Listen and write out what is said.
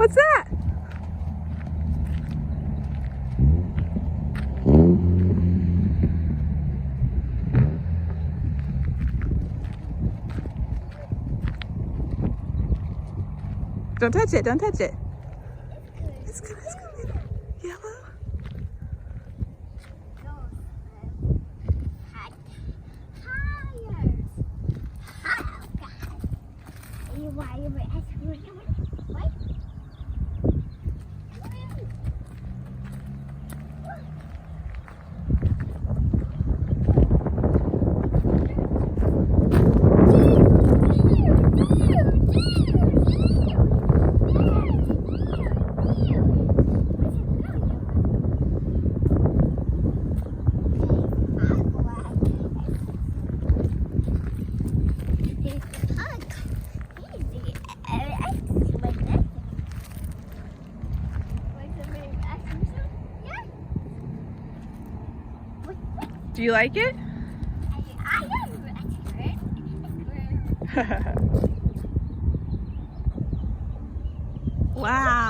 What's that? Don't touch it, don't touch it. It's good, it's good. Yellow? Do you like it? Wow.